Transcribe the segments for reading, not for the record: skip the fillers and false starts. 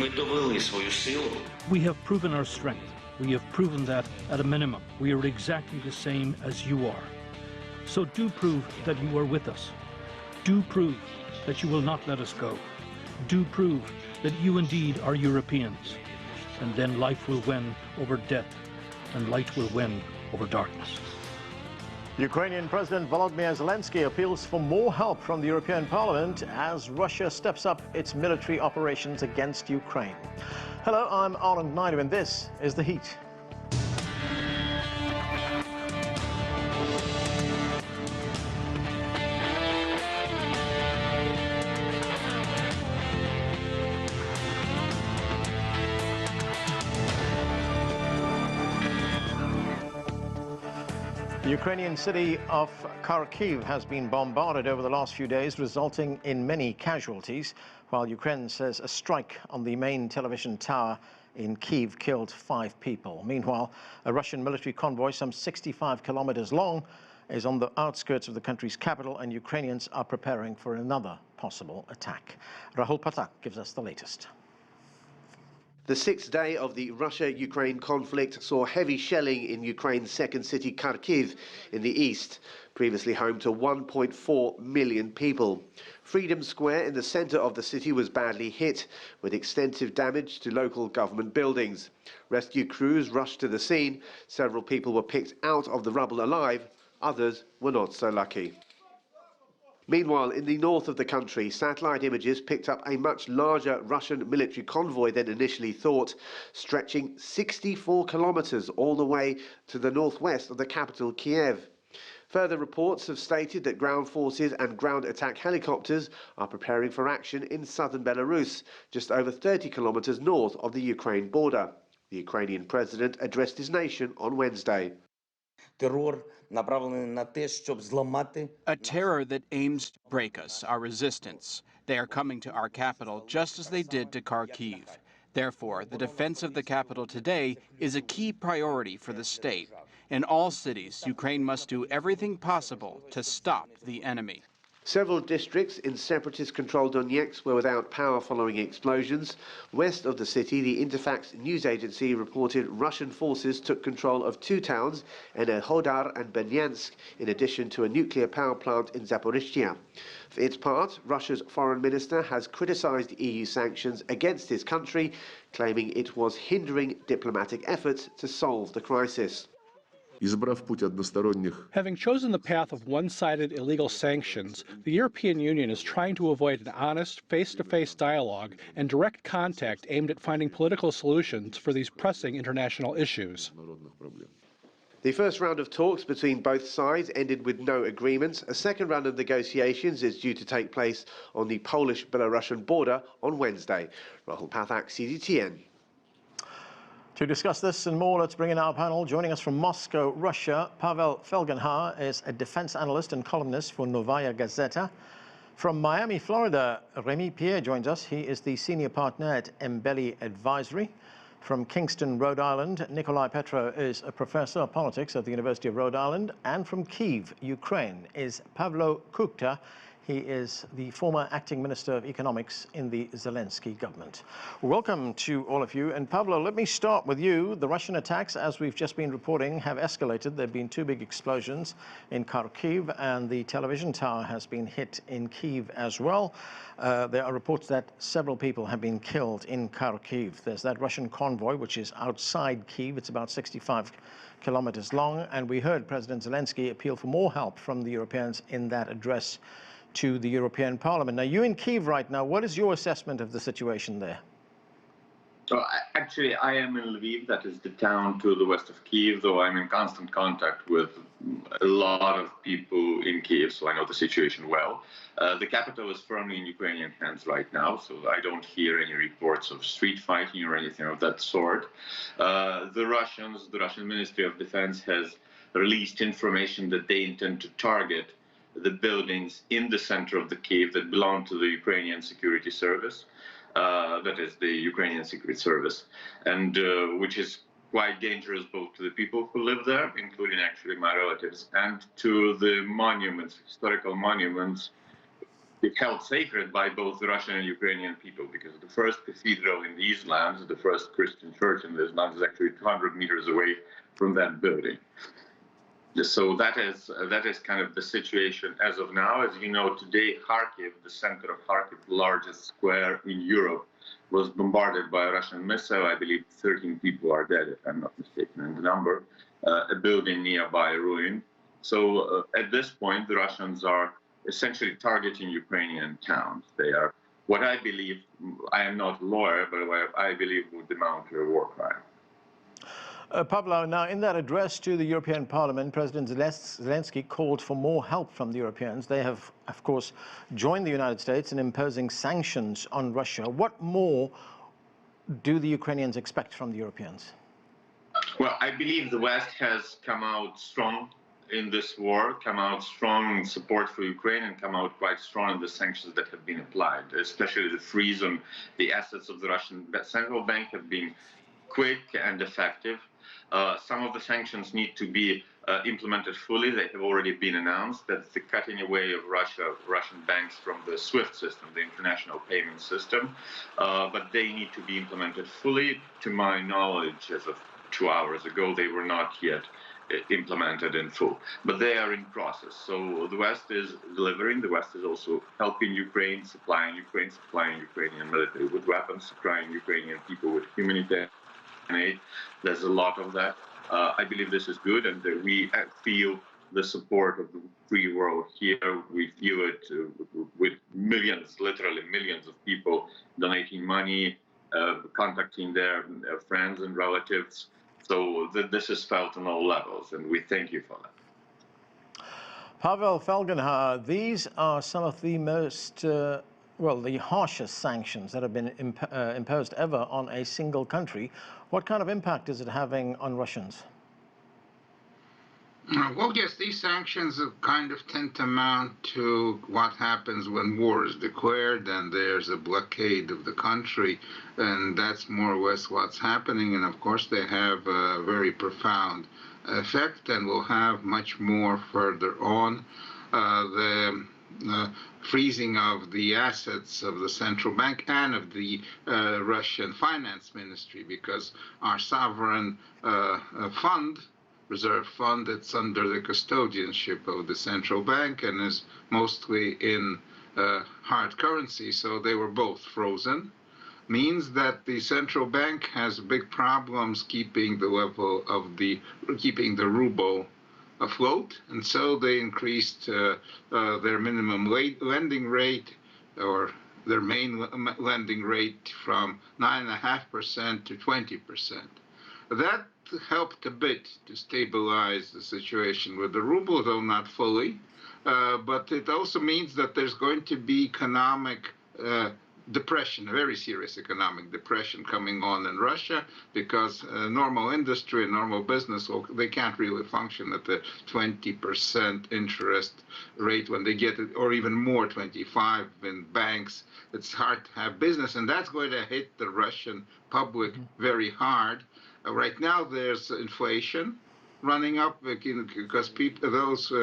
We have proven our strength. We have proven that, at a minimum, we are exactly the same as you are. So do prove that you are with us. Do prove that you will not let us go. Do prove that you indeed are Europeans. And then life will win over death, and light will win over darkness. Ukrainian President Volodymyr Zelenskyy appeals for more help from the European Parliament as Russia steps up its military operations against Ukraine. Hello, I'm Nawied, and this is The Heat. The Ukrainian city of Kharkiv has been bombarded over the last few days, resulting in many casualties, while Ukraine says a strike on the main television tower in Kyiv killed 5 people. Meanwhile, a Russian military convoy some 65 kilometers long is on the outskirts of the country's capital, and Ukrainians are preparing for another possible attack. Rahul gives us the latest. The 6th day of the Russia-Ukraine conflict saw heavy shelling in Ukraine's second city, Kharkiv, in the east, previously home to 1.4 million people. Freedom Square in the center of the city was badly hit, with extensive damage to local government buildings. Rescue crews rushed to the scene. Several people were picked out of the rubble alive. Others were not so lucky. Meanwhile, in the north of the country, satellite images picked up a much larger Russian military convoy than initially thought, stretching 64 kilometers all the way to the northwest of the capital, Kyiv. Further reports have stated that ground forces and ground attack helicopters are preparing for action in southern Belarus, just over 30 kilometers north of the Ukraine border. The Ukrainian president addressed his nation on Wednesday. A terror that aims to break us, our resistance. They are coming to our capital just as they did to Kharkiv. Therefore, the defense of the capital today is a key priority for the state. In all cities, Ukraine must do everything possible to stop the enemy. Several districts in separatist-controlled Donetsk were without power following explosions. West of the city, the Interfax news agency reported Russian forces took control of 2 towns, Hodar and Bernyansk, in addition to a nuclear power plant in Zaporizhzhia. For its part, Russia's foreign minister has criticized EU sanctions against his country, claiming it was hindering diplomatic efforts to solve the crisis. Having chosen the path of one-sided illegal sanctions, the European Union is trying to avoid an honest, face-to-face dialogue and direct contact aimed at finding political solutions for these pressing international issues. The first round of talks between both sides ended with no agreements. A second round of negotiations is due to take place on the Polish-Belarusian border on Wednesday. Rahul Pathak, CGTN. To discuss this and more, let's bring in our panel. Joining us from Moscow, Russia, Pavel Felgenhauer is a defense analyst and columnist for Novaya Gazeta. From Miami, Florida, Remi Piet joins us. He is the senior partner at Embellie Advisory. From Kingston, Rhode Island, Nicolai Petro is a professor of politics at the University of Rhode Island. And from Kyiv, Ukraine, is Pavlo Kukhta. He is the former acting minister of economics in the Zelenskyy government. Welcome to all of you. And Pavlo, let me start with you. The Russian attacks, as we've just been reporting, have escalated. There have been 2 big explosions in Kharkiv, and the television tower has been hit in Kyiv as well. There are reports that several people have been killed in Kharkiv. There's that Russian convoy, which is outside Kyiv. It's about 65 kilometers long. And we heard President Zelenskyy appeal for more help from the Europeans in that address to the European Parliament. Now, you're in Kyiv right now. What is your assessment of the situation there? So actually, I am in Lviv, that is the town to the west of Kyiv, though I'm in constant contact with a lot of people in Kyiv, so I know the situation well. The capital is firmly in Ukrainian hands right now, so I don't hear any reports of street fighting or anything of that sort. The Russian Ministry of Defense has released information that they intend to target the buildings in the center of the Kyiv that belong to the Ukrainian Security Service, that is the Ukrainian Secret Service, and which is quite dangerous both to the people who live there, including actually my relatives, and to the monuments, historical monuments, held sacred by both the Russian and Ukrainian people, because the first cathedral in these lands, the first Christian church in these lands, is actually 200 meters away from that building. So that is kind of the situation as of now. As you know, today Kharkiv, the center of Kharkiv, the largest square in Europe, was bombarded by a Russian missile. I believe 13 people are dead, if I'm not mistaken in the number. A building nearby ruined. So at this point, the Russians are essentially targeting Ukrainian towns. They are what I believe, I am not a lawyer, but what I believe would amount to a war crime. Pavlo, now in that address to the European Parliament, President Zelenskyy called for more help from the Europeans. They have, of course, joined the United States in imposing sanctions on Russia. What more do the Ukrainians expect from the Europeans? Well, I believe the West has come out strong in this war, come out strong in support for Ukraine, and come out quite strong in the sanctions that have been applied, especially the freeze on the assets of the Russian central bank have been quick and effective. Some of the sanctions need to be implemented fully. They have already been announced. That's the cutting away of Russian banks from the SWIFT system, the international payment system. But they need to be implemented fully. To my knowledge, as of 2 hours ago, they were not yet implemented in full. But they are in process. So the West is delivering. The West is also helping Ukraine, supplying Ukrainian military with weapons, supplying Ukrainian people with humanitarian aid. There's a lot of that. I believe this is good, and we feel the support of the free world here. We feel it with millions, literally millions of people donating money, contacting their friends and relatives. So this is felt on all levels, and we thank you for that. Pavel Felgenhauer, these are some of the most the harshest sanctions that have been imposed ever on a single country. What kind of impact is it having on Russians? Well, yes, these sanctions kind of tend to amount to what happens when war is declared and there's a blockade of the country, and that's more or less what's happening. And of course, they have a very profound effect and will have much more further on. The freezing of the assets of the central bank and of the Russian finance ministry, because our sovereign fund, reserve fund, it's under the custodianship of the central bank and is mostly in hard currency, so they were both frozen. Means that the central bank has big problems keeping the level of keeping the ruble afloat, and so they increased their minimum lending rate, or their main lending rate, from 9.5% to 20%. That helped a bit to stabilize the situation with the ruble, though not fully. But it also means that there's going to be economic depression, a very serious economic depression coming on in Russia, because normal industry and normal business, they can't really function at the 20% interest rate when they get it, or even more, 25 in banks. It's hard to have business, and that's going to hit the Russian public very hard. Right now there's inflation running up because those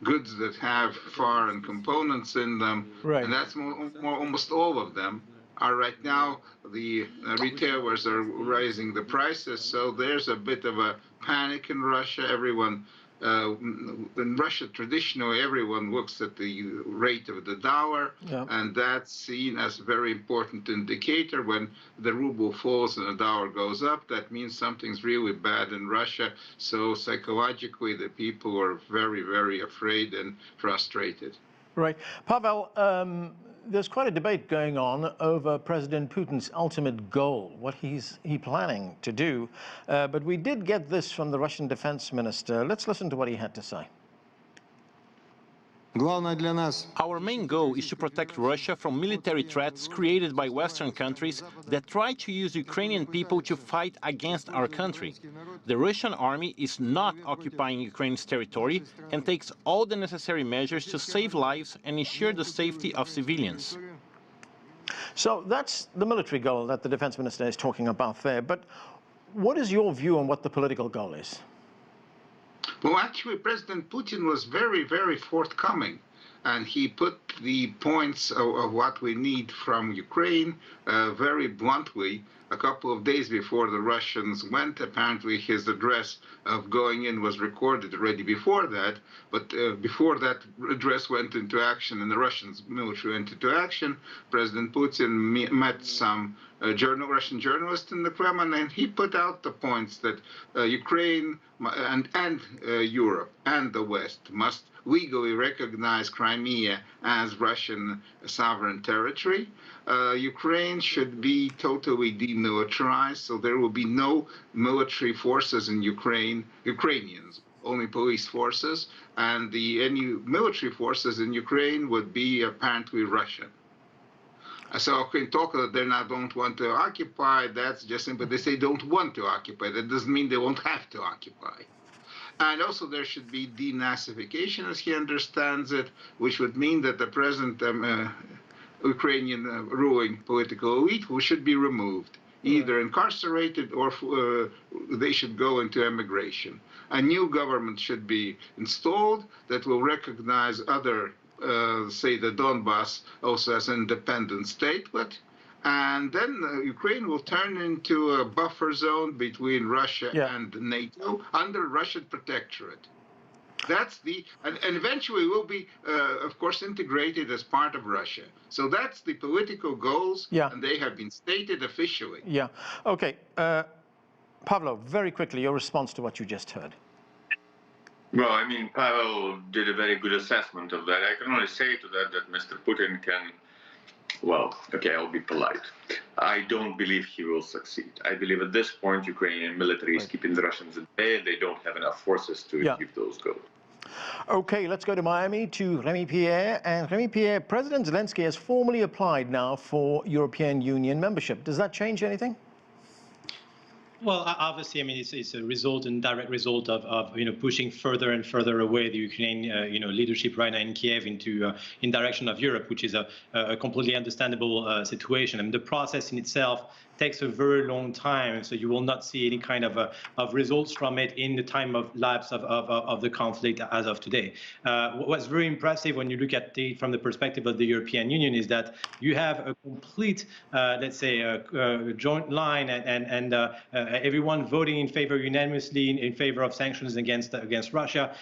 goods that have foreign components in them, right, and that's almost all of them, are right now, the retailers are raising the prices, so there's a bit of a panic in Russia. Everyone, in Russia, traditionally, everyone looks at the rate of the dollar, and that's seen as a very important indicator. When the ruble falls and the dollar goes up, that means something's really bad in Russia. So psychologically, the people are very, very afraid and frustrated. Right. Pavel, there's quite a debate going on over President Putin's ultimate goal, what he's planning to do. But we did get this from the Russian defense minister. Let's listen to what he had to say. Our main goal is to protect Russia from military threats created by Western countries that try to use Ukrainian people to fight against our country. The Russian army is not occupying Ukraine's territory and takes all the necessary measures to save lives and ensure the safety of civilians. So that's the military goal that the defense minister is talking about there. But what is your view on what the political goal is? Well, actually, President Putin was very, very forthcoming, and he put briefed the points of what we need from Ukraine very bluntly a couple of days before the Russians went. Apparently his address of going in was recorded already before that, but before that address went into action and the Russian military went into action, President Putin met some Russian journalists in the Kremlin, and he put out the points that Ukraine and Europe and the West must legally recognize Crimea as Russian sovereign territory. Ukraine should be totally demilitarized, so there will be no military forces in Ukraine, Ukrainians, only police forces, and any military forces in Ukraine would be apparently Russian. So I can talk that they don't want to occupy, that's just simple. They say don't want to occupy. That doesn't mean they won't have to occupy. And also there should be denazification, as he understands it, which would mean that the present Ukrainian ruling political elite who should be removed, either incarcerated or they should go into emigration. A new government should be installed that will recognize other, say the Donbass also as an independent statehood. And then Ukraine will turn into a buffer zone between Russia and NATO under Russian protectorate. That's and eventually will be, of course, integrated as part of Russia. So that's the political goals, and they have been stated officially. Yeah. Okay. Pavlo, very quickly, your response to what you just heard. Well, I mean, Pavel did a very good assessment of that. I can only say to that Mr. Putin can, well, okay, I'll be polite. I don't believe he will succeed. I believe at this point, Ukrainian military is keeping the Russians at bay. They don't have enough forces to achieve those goals. Okay, let's go to Miami to Remi Piet. And Remi Piet, President Zelenskyy has formally applied now for European Union membership. Does that change anything? Well, obviously, I mean, it's a result and direct result of pushing further and further away the Ukrainian leadership right now in Kyiv into in direction of Europe, which is a completely understandable situation. I mean, the process in itself takes a very long time, so you will not see any kind of results from it in the time of lapse of the conflict as of today. What's very impressive when you look at it from the perspective of the European Union is that you have a complete, let's say, joint line and everyone voting in favor unanimously in favor of sanctions against Russia.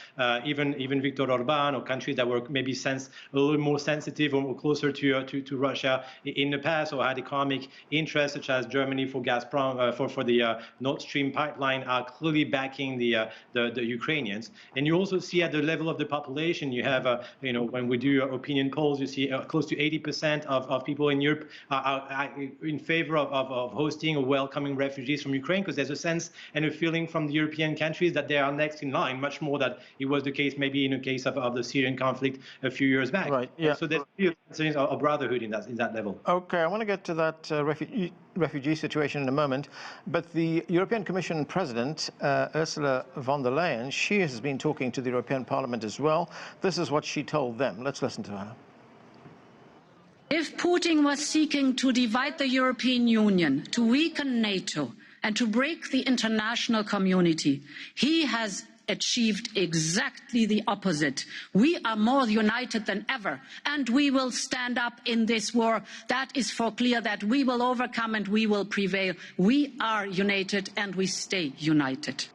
Even Viktor Orban or countries that were maybe a little more sensitive or closer to Russia in the past or had economic interests, such as Germany for Gazprom for the Nord Stream pipeline, are clearly backing the Ukrainians. And you also see at the level of the population, you have when we do opinion polls, you see close to 80% of people in Europe are in favor of hosting or welcoming refugees from Ukraine, because there's a sense and a feeling from the European countries that they are next in line, much more than it was the case maybe in the case of the Syrian conflict a few years back. Right. Yeah. So there's a sense of brotherhood in that level. Okay, I want to get to that refugee situation in a moment, but the European Commission President, Ursula von der Leyen, she has been talking to the European Parliament as well. This is what she told them. Let's listen to her. If Putin was seeking to divide the European Union, to weaken NATO, and to break the international community, he has achieved exactly the opposite. We are more united than ever, and we will stand up in this war. That is for clear, that we will overcome and we will prevail. We are united and we stay united.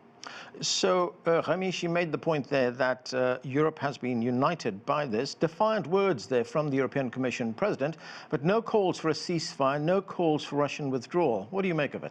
So, Remi, she made the point there that Europe has been united by this. Defiant words there from the European Commission President, but no calls for a ceasefire, no calls for Russian withdrawal. What do you make of it?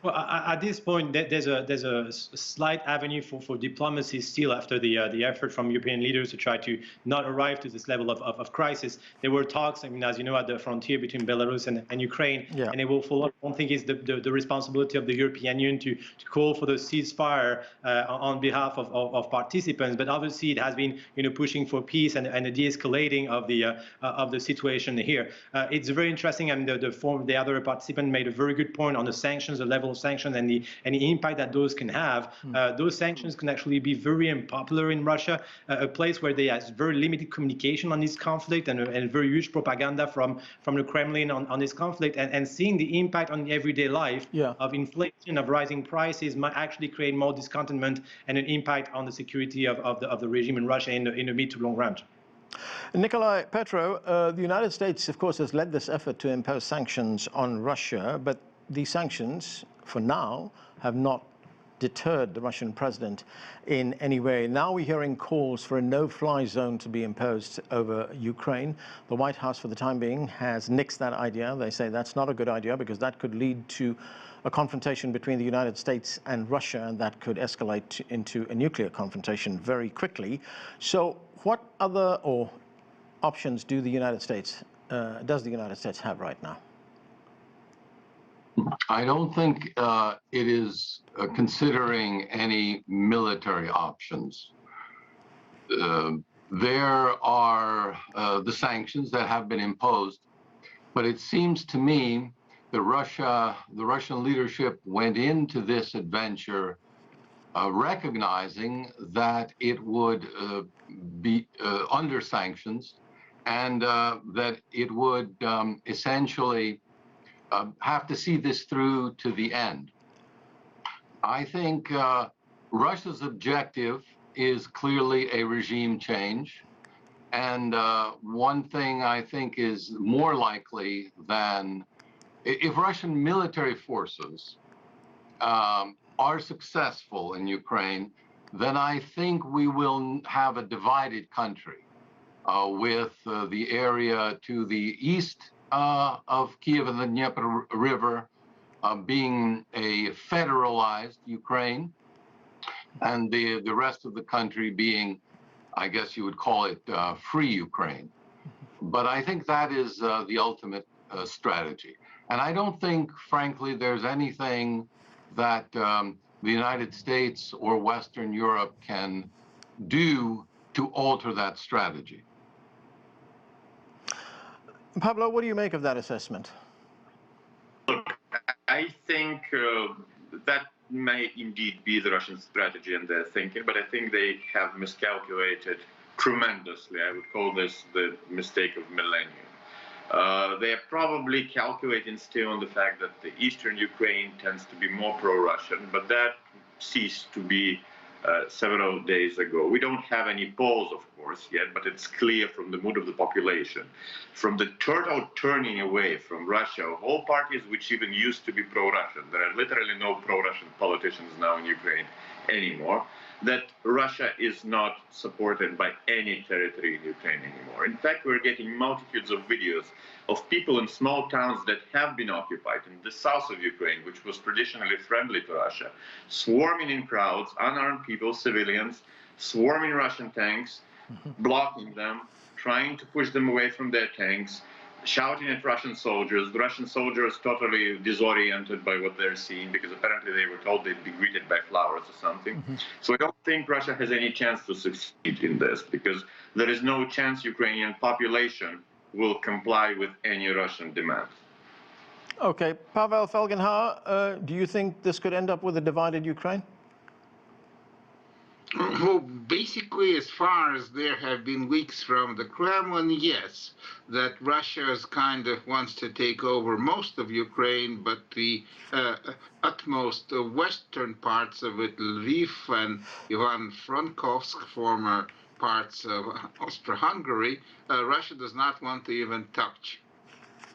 Well, at this point, there's a slight avenue for diplomacy still after the effort from European leaders to try to not arrive to this level of crisis. There were talks, I mean, as you know, at the frontier between Belarus and Ukraine, and it will follow. I don't think it's the responsibility of the European Union to call for the ceasefire on behalf of participants, but obviously it has been pushing for peace and a de-escalating of the situation here. It's very interesting, and the other participant made a very good point on the sanctions, the level of sanctions and the impact that those can have. Those sanctions can actually be very unpopular in Russia, a place where there is very limited communication on this conflict and very huge propaganda from the Kremlin on this conflict, and seeing the impact on the everyday life of inflation, of rising prices, might actually create more discontentment and an impact on the security of the regime in Russia in the mid to long run. Nicolai, Petro, the United States, of course, has led this effort to impose sanctions on Russia, but these sanctions, for now, have not deterred the Russian president in any way. Now we're hearing calls for a no-fly zone to be imposed over Ukraine. The White House, for the time being, has nixed that idea. They say that's not a good idea because that could lead to a confrontation between the United States and Russia, and that could escalate into a nuclear confrontation very quickly. So what other options do the United States, does the United States have right now? I don't think it is considering any military options. There are the sanctions that have been imposed, but it seems to me that the Russian leadership went into this adventure recognizing that it would be under sanctions and that it would essentially have to see this through to the end. I think Russia's objective is clearly a regime change. And one thing I think is more likely than if Russian military forces are successful in Ukraine, then I think we will have a divided country with the area to the east of Kyiv and the Dnieper River being a federalized Ukraine, and the rest of the country being, I guess you would call it, free Ukraine. But I think that is the ultimate strategy. And I don't think, frankly, there's anything that the United States or Western Europe can do to alter that strategy. Pavlo, what do you make of that assessment? Look, I think that may indeed be the Russian strategy and their thinking, but I think they have miscalculated tremendously. I would call this the mistake of millennium. They are probably calculating still on the fact that the eastern Ukraine tends to be more pro-Russian, but that ceased to be several days ago. We don't have any polls, of course, yet, but it's clear from the mood of the population, from the total turning away from Russia of all parties which even used to be pro-Russian. There are literally no pro-Russian politicians now in Ukraine anymore, that Russia is not supported by any territory in Ukraine anymore. In fact, we're getting multitudes of videos of people in small towns that have been occupied in the south of Ukraine, which was traditionally friendly to Russia, swarming in crowds, unarmed people, civilians, swarming Russian tanks, blocking them, trying to push them away from their tanks, shouting at Russian soldiers. The Russian soldiers totally disoriented by what they're seeing because apparently they were told they'd be greeted by flowers or something. So I don't think Russia has any chance to succeed in this because there is no chance Ukrainian population will comply with any Russian demand. Okay, Pavel Felgenhauer, do you think this could end up with a divided Ukraine? Well, basically, as far as there have been leaks from the Kremlin, yes, that Russia kind of wants to take over most of Ukraine, but the utmost western parts of it, Lviv and Ivano-Frankovsk, former parts of Austro-Hungary, Russia does not want to even touch.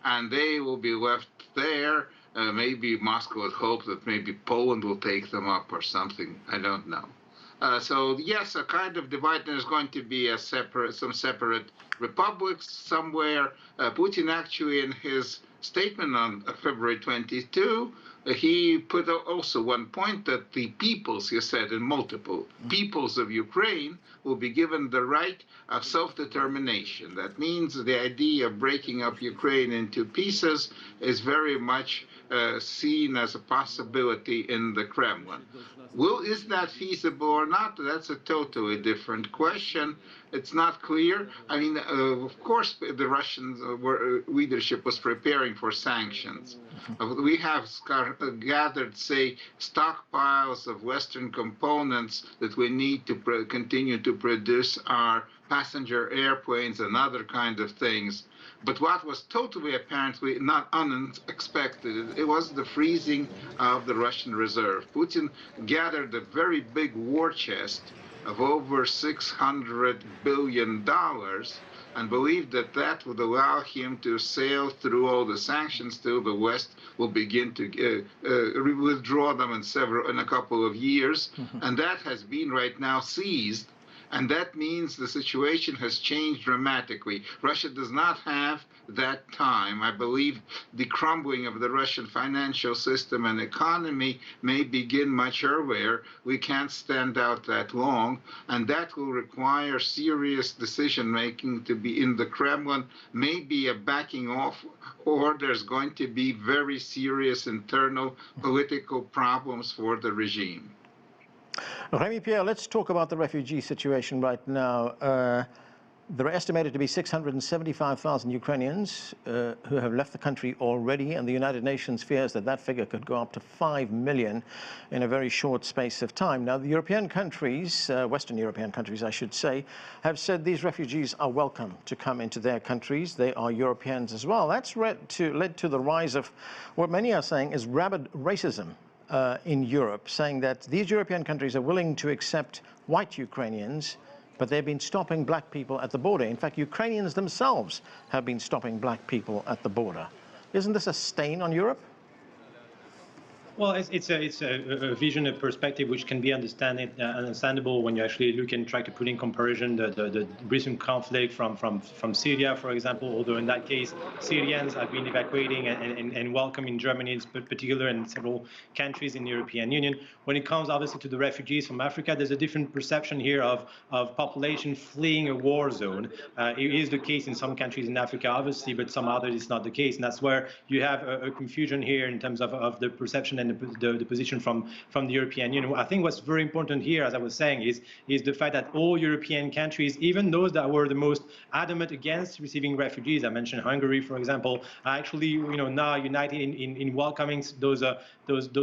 And they will be left there. Maybe Moscow would hope that maybe Poland will take them up or something. I don't know. So yes, a kind of divide. There's going to be some separate republics somewhere. Putin actually, in his statement on February 22, he put also one point that the peoples, he said, in multiple peoples of Ukraine will be given the right of self-determination. That means the idea of breaking up Ukraine into pieces is very much seen as a possibility in the Kremlin. Is that feasible or not? That's a totally different question. It's not clear. I mean, of course, the Russian leadership was preparing for sanctions. We have gathered, say, stockpiles of Western components that we need to continue to produce our passenger airplanes and other kind of things. But what was totally apparently not unexpected, it was the freezing of the Russian reserve. Putin gathered a very big war chest of over $600 billion, and believed that that would allow him to sail through all the sanctions till the West will begin to withdraw them in a couple of years. And that has been right now seized. And that means the situation has changed dramatically. Russia does not have that time. I believe the crumbling of the Russian financial system and economy may begin much earlier. We can't stand out that long, and that will require serious decision-making to be in the Kremlin, maybe a backing off, or there's going to be very serious internal political problems for the regime. Remi, Piet, let's talk about the refugee situation right now. There are estimated to be 675,000 Ukrainians who have left the country already, and the United Nations fears that that figure could go up to 5 million in a very short space of time. Now, the European countries, Western European countries, I should say, have said these refugees are welcome to come into their countries. They are Europeans as well. That's led to the rise of what many are saying is rabid racism in Europe, saying that these European countries are willing to accept white Ukrainians, but they've been stopping black people at the border. In fact, Ukrainians themselves have been stopping black people at the border. Isn't this a stain on Europe? Well, it's a vision, a perspective which can be understandable when you actually look and try to put in comparison the recent conflict from Syria, for example, although in that case, Syrians have been evacuating and welcome in Germany in particular and several countries in the European Union. When it comes, obviously, to the refugees from Africa, there's a different perception here of population fleeing a war zone. It is the case in some countries in Africa, obviously, but some others it's not the case. And that's where you have a confusion here in terms of the perception and the position from the European Union. I think what's very important here, as I was saying, is the fact that all European countries, even those that were the most adamant against receiving refugees, I mentioned Hungary, for example, are actually now united in welcoming those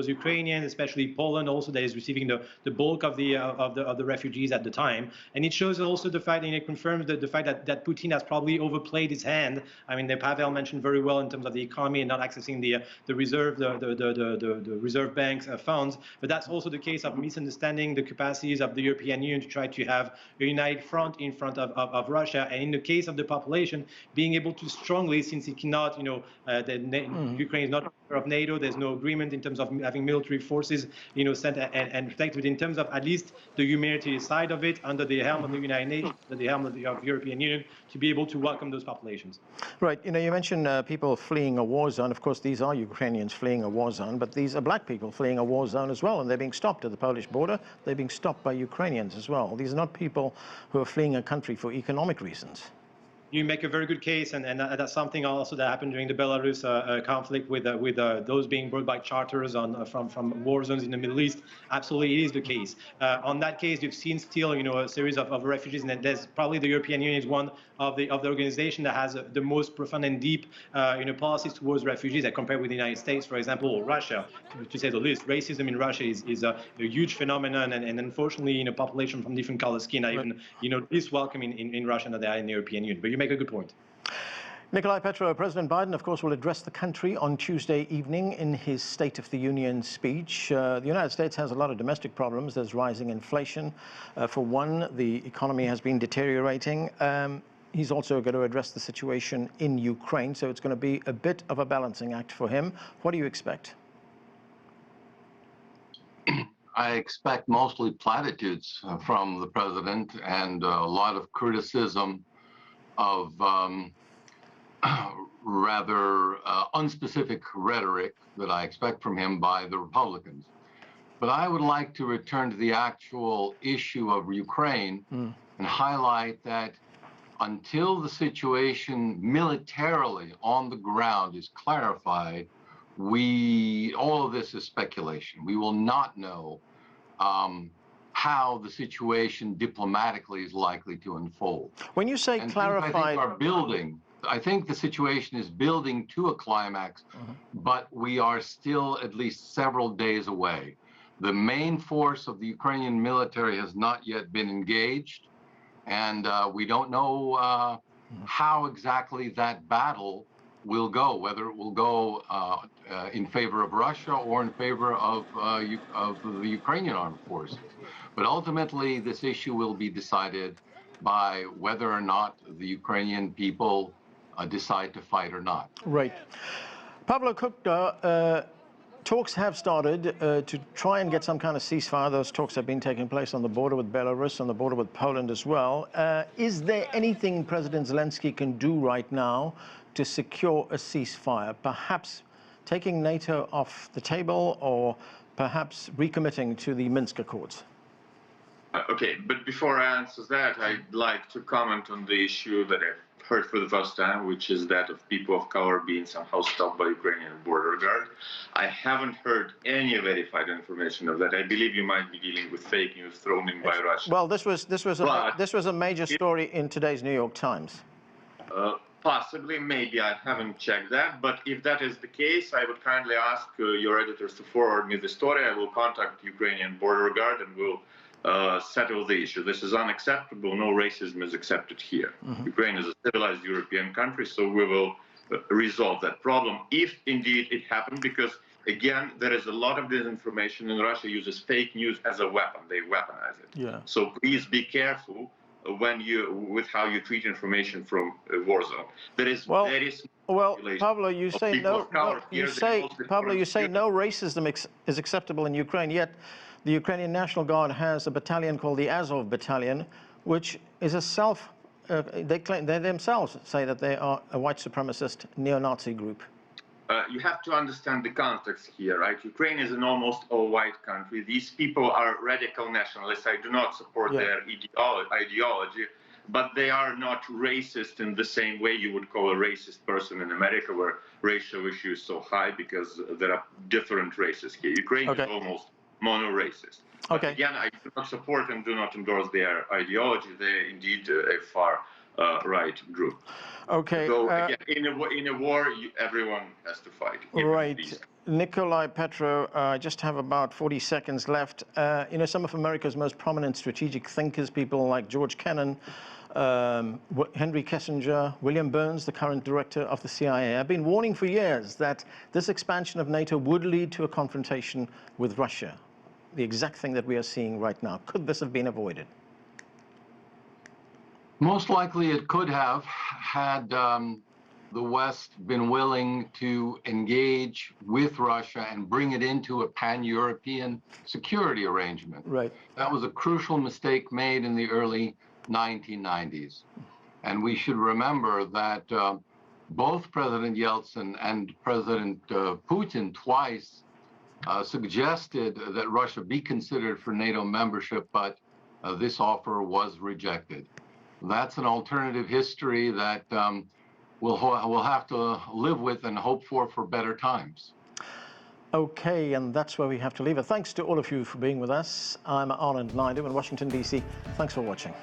Ukrainians, especially Poland, also that is receiving the bulk of the refugees at the time. And it shows also the fact, and it confirms the fact that Putin has probably overplayed his hand. I mean, Pavel mentioned very well in terms of the economy and not accessing the reserve, the reserve banks funds, but that's also the case of misunderstanding the capacities of the European Union to try to have a united front in front of Russia. And in the case of the population, being able to strongly, since it cannot, Ukraine is not a member of NATO, there's no agreement in terms of having military forces, sent and protected, in terms of at least the humanitarian side of it, under the helm of the United Nations, under the helm of the European Union, to be able to welcome those populations. Right. You mentioned people fleeing a war zone. Of course, these are Ukrainians fleeing a war zone, but these are black people fleeing a war zone as well, and they're being stopped at the Polish border. They're being stopped by Ukrainians as well. These are not people who are fleeing a country for economic reasons. You make a very good case, and that's something also that happened during the Belarus conflict with those being brought by charters from war zones in the Middle East. Absolutely, it is the case. On that case, you've seen still a series of refugees, and there's probably the European Union is one of the organization that has the most profound and deep policies towards refugees, that compared with the United States, for example, or Russia, to say the least. Racism in Russia is a huge phenomenon, and unfortunately, population from different color skin are even least welcome in Russia than they are in the European Union. But you make a good point. Nicolai, Petro, President Biden, of course, will address the country on Tuesday evening in his State of the Union speech. The United States has a lot of domestic problems. There's rising inflation. For one, the economy has been deteriorating. He's also going to address the situation in Ukraine, so it's going to be a bit of a balancing act for him. What do you expect? I expect mostly platitudes from the president and a lot of criticism of rather unspecific rhetoric that I expect from him by the Republicans. But I would like to return to the actual issue of Ukraine and highlight that until the situation militarily on the ground is clarified, all of this is speculation. We will not know how the situation diplomatically is likely to unfold. When you say clarified, I think the situation is building to a climax, but we are still at least several days away. The main force of the Ukrainian military has not yet been engaged, and we don't know how exactly that battle will go, whether it will go in favor of Russia or in favor of the Ukrainian armed forces. But ultimately, this issue will be decided by whether or not the Ukrainian people decide to fight or not. Right. Pavlo Kukhta, talks have started to try and get some kind of ceasefire. Those talks have been taking place on the border with Belarus, on the border with Poland as well. Is there anything President Zelenskyy can do right now to secure a ceasefire? Perhaps taking NATO off the table, or perhaps recommitting to the Minsk Accords? Okay, but before I answer that, I'd like to comment on the issue that I've heard for the first time, which is that of people of color being somehow stopped by Ukrainian border guard. I haven't heard any verified information of that. I believe you might be dealing with fake news thrown in by Russia. Well, this was a major story in today's New York Times. Possibly, maybe I haven't checked that, but if that is the case, I would kindly ask your editors to forward me the story. I will contact Ukrainian border guard and will settle the issue. This is unacceptable. No racism is accepted here. Ukraine is a civilized European country, so we will resolve that problem if indeed it happened, because again, there is a lot of disinformation, and Russia uses fake news as a weapon. They weaponize it. Yeah. So please be careful with how you treat information from a war zone. There is very well, Pavlo, you say no. Pavlo, you say no racism is acceptable in Ukraine. Yet, the Ukrainian National Guard has a battalion called the Azov Battalion, which is a they themselves say that they are a white supremacist neo-Nazi group. You have to understand the context here, right? Ukraine is an almost all-white country. These people are radical nationalists. I do not support their ideology, but they are not racist in the same way you would call a racist person in America, where racial issue is so high because there are different races here. Ukraine is almost mono-racist. But again, I do not support and do not endorse their ideology. They're indeed a far-right group. Okay. So again, in a war, everyone has to fight. Right. Nicolai, Petro, I just have about 40 seconds left. You know, some of America's most prominent strategic thinkers, people like George Kennan, Henry Kissinger, William Burns, the current director of the CIA, have been warning for years that this expansion of NATO would lead to a confrontation with Russia. The exact thing that we are seeing right now. Could this have been avoided? Most likely it could have, had the West been willing to engage with Russia and bring it into a pan-European security arrangement. Right. That was a crucial mistake made in the early 1990s. And we should remember that both President Yeltsin and President Putin twice suggested that Russia be considered for NATO membership, but this offer was rejected. That's an alternative history that we'll have to live with and hope for better times. Okay, and that's where we have to leave it. Thanks to all of you for being with us. I'm Anand Naidu in Washington, D.C. Thanks for watching.